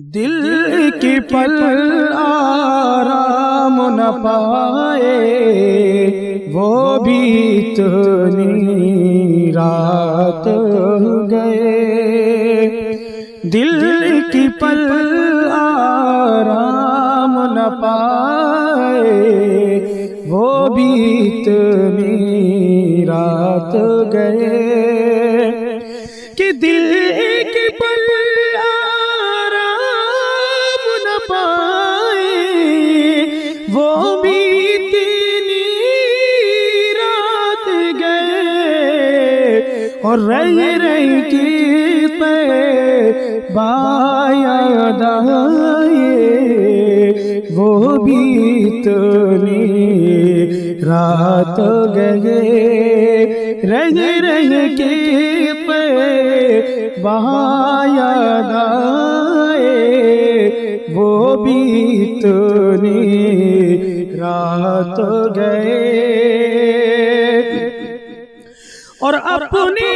دل کی پل آرام نہ پائے، وہ بھی اتنی رات گئے۔ دل کی پل آرام نہ پائے، وہ بھی اتنی رات گئے کہ دل کی پل آرام نہ پائے، وہ بھی اتنی رات گئے۔ اور رہ کی یاد آئے، وہ بھی اتنی رات گئے۔ رہ کے یاد آئے، وہ بھی اتنی رات گئے۔ اور اپنی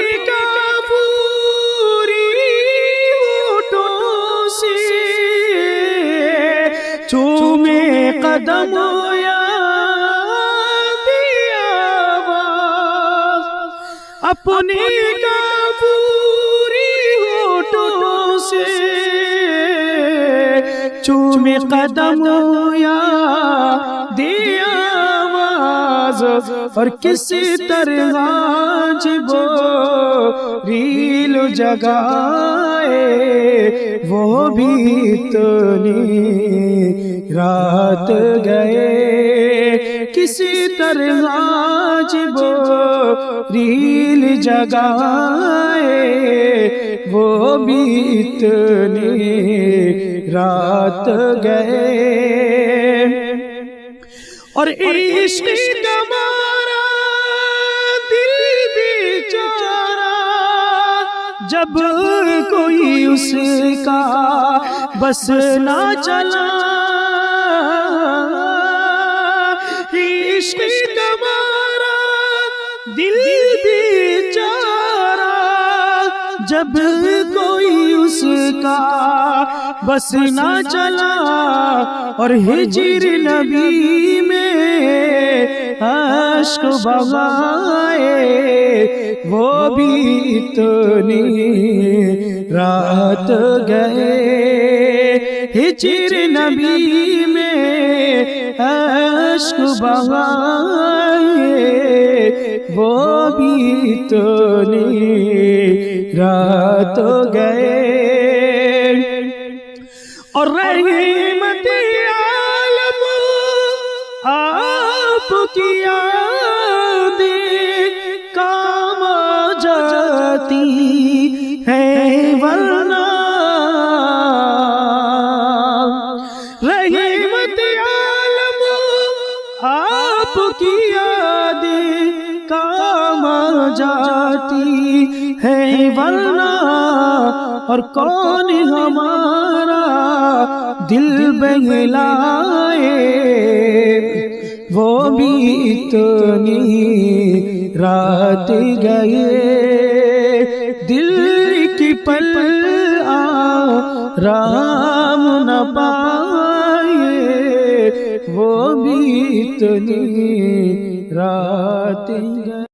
چومے قدم یاد آواز، اپنی کافوری ہونٹوں سے چومے قدم یاد آواز۔ اور کسی طرح جبریل جگائے، وہ بھی اتنی رات گئے۔ کسی طرح جبریل جگائے، وہ بھی اتنی رات گئے۔ اور عشق ہمارا دل بیچارہ، جب کوئی اس کا بس نہ چلا، عشق ہمارا دل بیچارہ، جب کوئی اس کا بس نہ چلا۔ اور ہجر نبی میں عشق بہائے، وہ بھی اتنی رات گئے۔ ہجر نبی میں عشق بہائے، وہ بھی اتنی رات گئے۔ اور رحمت عالم آپ کی یادیں کام جاتی ہے، ورنہ رحمت عالم آپ کی یادیں کام جاتی ہے، ورنہ اور کون ہمارا دل بہلائے، وہ بھی اتنی رات گئے۔ دل کی پل آرام نہ پائے، وہ بھی اتنی رات گئے۔